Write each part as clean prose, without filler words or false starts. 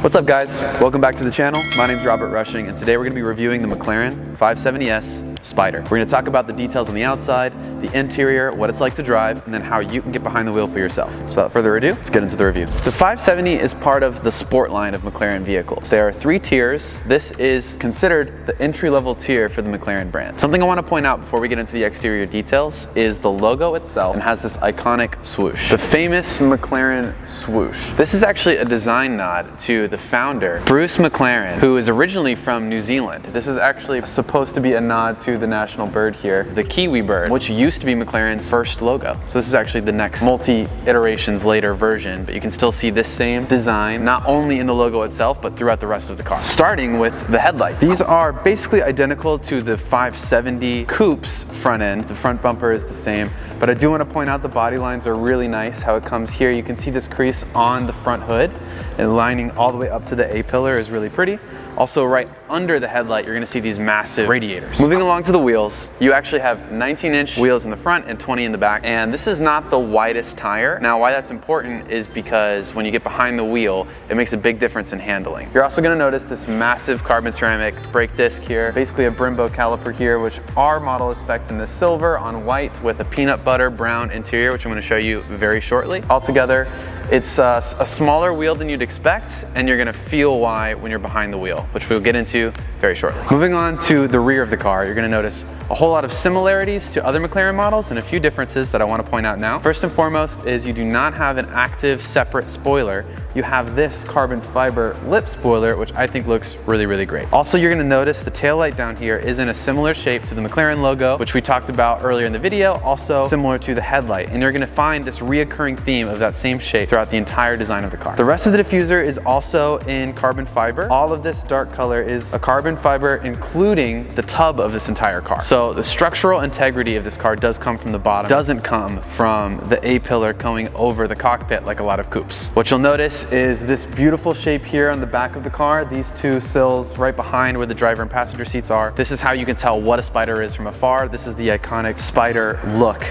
What's up guys? Welcome back to the channel. My name's Robert Rushing and today we're going to be reviewing the Mclaren 570S Spider. We're going to talk about the details on the outside, the interior, what it's like to drive, and then how you can get behind the wheel for yourself. So without further ado, let's get into the review. The 570 is part of the sport line of McLaren vehicles. There are 3 tiers. This is considered the entry-level tier for the McLaren brand. Something I want to point out before we get into the exterior details is the logo itself and has this iconic swoosh. The famous McLaren swoosh. This is actually a design nod to the founder, Bruce McLaren, who is originally from New Zealand. This is actually supposed to be a nod to the national bird here, the kiwi bird, which used to be McLaren's first logo. So this is actually the next multi-iterations later version, but you can still see this same design, not only in the logo itself, but throughout the rest of the car. Starting with the headlights. These are basically identical to the 570 Coupe's front end. The front bumper is the same, but I do want to point out the body lines are really nice, how it comes here. You can see this crease on the front hood and lining all the way up to the A-pillar is really pretty. Also right under the headlight, you're gonna see these massive radiators. Moving along to the wheels, you actually have 19-inch wheels in the front and 20 in the back. And this is not the widest tire. Now, why that's important is because when you get behind the wheel, it makes a big difference in handling. You're also gonna notice this massive carbon ceramic brake disc here, basically a Brembo caliper here, which our model is spec'd in this silver on white with a peanut butter brown interior, which I'm gonna show you very shortly. Altogether, it's a smaller wheel than you'd expect, and you're gonna feel why when you're behind the wheel, which we'll get into very shortly. Moving on to the rear of the car, you're gonna notice a whole lot of similarities to other McLaren models and a few differences that I wanna point out now. First and foremost is you do not have an active separate spoiler. You have this carbon fiber lip spoiler, which I think looks really, really great. Also, you're gonna notice the taillight down here is in a similar shape to the McLaren logo, which we talked about earlier in the video, also similar to the headlight. And you're gonna find this reoccurring theme of that same shape throughout the entire design of the car. The rest of the diffuser is also in carbon fiber. All of this dark color is a carbon fiber, including the tub of this entire car. So the structural integrity of this car does come from the bottom, doesn't come from the A-pillar going over the cockpit like a lot of coupes. What you'll notice is this beautiful shape here on the back of the car, these 2 sills right behind where the driver and passenger seats are. This is how you can tell what a Spider is from afar. This is the iconic Spider look,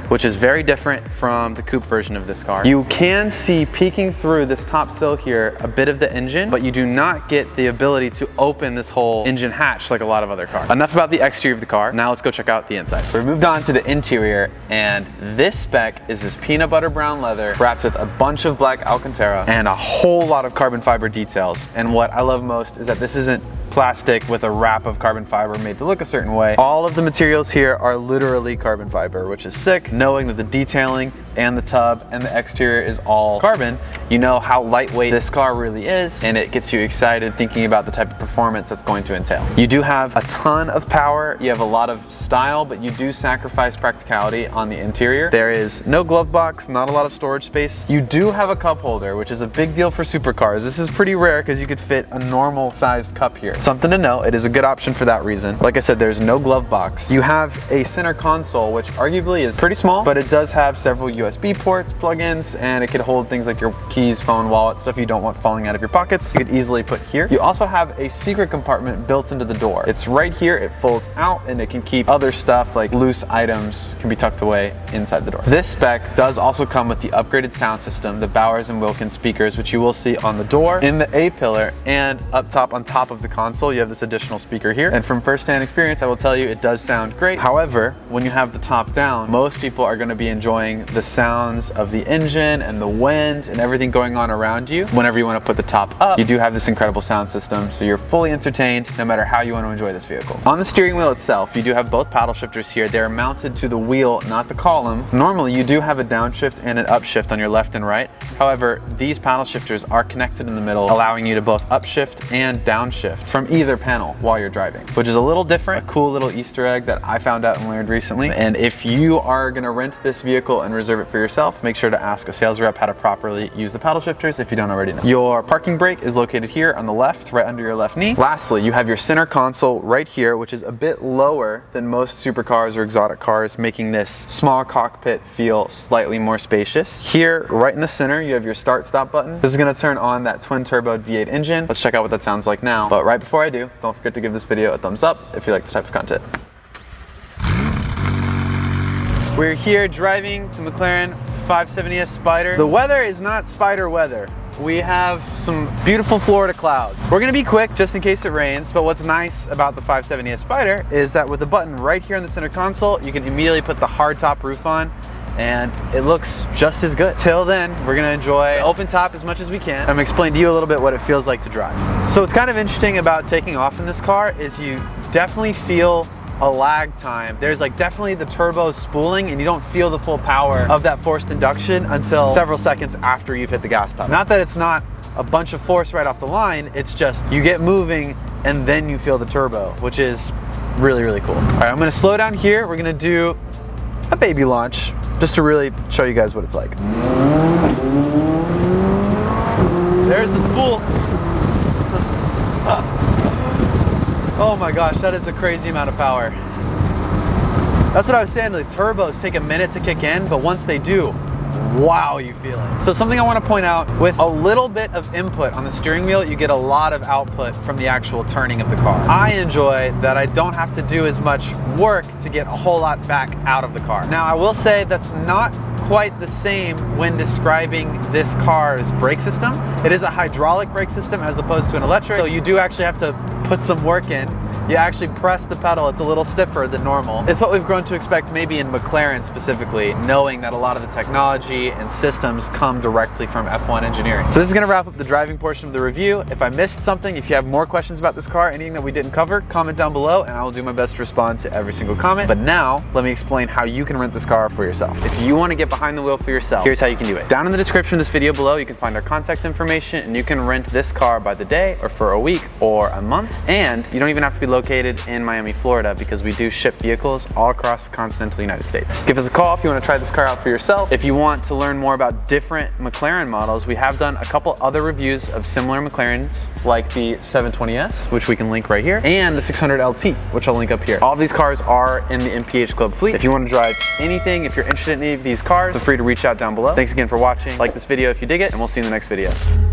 which is very different from the coupe version of this car. You can see peeking through this top sill here a bit of the engine, but you do not get the ability to open this whole engine hatch like a lot of other cars. Enough about the exterior of the car. Now let's go check out the inside. We moved on to the interior, and this spec is this peanut butter brown leather wrapped with a bunch of black Alcantara and a whole lot of carbon fiber details. And what I love most is that this isn't plastic with a wrap of carbon fiber made to look a certain way. All of the materials here are literally carbon fiber, which is sick. Knowing that the detailing and the tub and the exterior is all carbon, you know how lightweight this car really is, and it gets you excited thinking about the type of performance that's going to entail. You do have a ton of power, you have a lot of style, but you do sacrifice practicality on the interior. There is no glove box, not a lot of storage space. You do have a cup holder, which is a big deal for supercars. This is pretty rare because you could fit a normal sized cup here. Something to know, it is a good option for that reason. Like I said, there's no glove box. You have a center console, which arguably is pretty small, but it does have several USB ports, plug-ins, and it could hold things like your keys, phone, wallet, stuff you don't want falling out of your pockets. You could easily put here. You also have a secret compartment built into the door. It's right here, it folds out, and it can keep other stuff like loose items can be tucked away inside the door. This spec does also come with the upgraded sound system, the Bowers & Wilkins speakers, which you will see on the door, in the A-pillar, and up top on top of the console, you have this additional speaker here. And from first-hand experience, I will tell you it does sound great. However, when you have the top down, most people are going to be enjoying the sounds of the engine and the wind and everything going on around you. Whenever you want to put the top up, you do have this incredible sound system, so you're fully entertained no matter how you want to enjoy this vehicle. On the steering wheel itself, you do have both paddle shifters here. They're mounted to the wheel, not the column. Normally, you do have a downshift and an upshift on your left and right. However, these paddle shifters are connected in the middle, allowing you to both upshift and downshift from either panel while you're driving, which is a little different, a cool little Easter egg that I found out and learned recently. And if you are gonna rent this vehicle and reserve it for yourself, make sure to ask a sales rep how to properly use the paddle shifters if you don't already know. Your parking brake is located here on the left, right under your left knee. Lastly, you have your center console right here, which is a bit lower than most supercars or exotic cars, making this small cockpit feel slightly more spacious. Here, right in the center, you have your start-stop button. This is gonna turn on that twin-turbo V8 engine. Let's check out what that sounds like now. But right before I do, don't forget to give this video a thumbs up if you like this type of content. We're here driving the McLaren 570S Spider. The weather is not Spider weather. we have some beautiful Florida clouds. We're gonna be quick just in case it rains, but what's nice about the 570S Spider is that with the button right here in the center console, you can immediately put the hardtop roof on and it looks just as good. Till then, we're gonna enjoy the open top as much as we can. I'm gonna explain to you a little bit what it feels like to drive. So what's kind of interesting about taking off in this car is you definitely feel a lag time. There's like definitely the turbo spooling and you don't feel the full power of that forced induction until several seconds after you've hit the gas pedal. Not that it's not a bunch of force right off the line, it's just you get moving and then you feel the turbo, which is really, really cool. All right, I'm gonna slow down here. We're gonna do a baby launch just to really show you guys what it's like. There's the spool. Oh my gosh, that is a crazy amount of power. That's what I was saying, the turbos take a minute to kick in, but once they do, wow, you feel it. So something I want to point out, with a little bit of input on the steering wheel, you get a lot of output from the actual turning of the car. I enjoy that I don't have to do as much work to get a whole lot back out of the car. Now, I will say that's not quite the same when describing this car's brake system. It is a hydraulic brake system as opposed to an electric, so you do actually have to put some work in. You actually press the pedal, it's a little stiffer than normal. It's what we've grown to expect maybe in McLaren specifically, knowing that a lot of the technology and systems come directly from F1 engineering. So this is gonna wrap up the driving portion of the review. If I missed something, if you have more questions about this car, anything that we didn't cover, comment down below and I will do my best to respond to every single comment. But now, let me explain how you can rent this car for yourself. If you wanna get behind the wheel for yourself, here's how you can do it. Down in the description of this video below, you can find our contact information and you can rent this car by the day or for a week or a month. And you don't even have to be located in Miami, Florida, because we do ship vehicles all across the continental United States. Give us a call if you want to try this car out for yourself. If you want to learn more about different McLaren models, we have done a couple other reviews of similar McLarens, like the 720S, which we can link right here, and the 600 LT, which I'll link up here. All of these cars are in the MPH Club fleet. If you want to drive anything, if you're interested in any of these cars, feel free to reach out down below. Thanks again for watching. Like this video if you dig it, and we'll see you in the next video.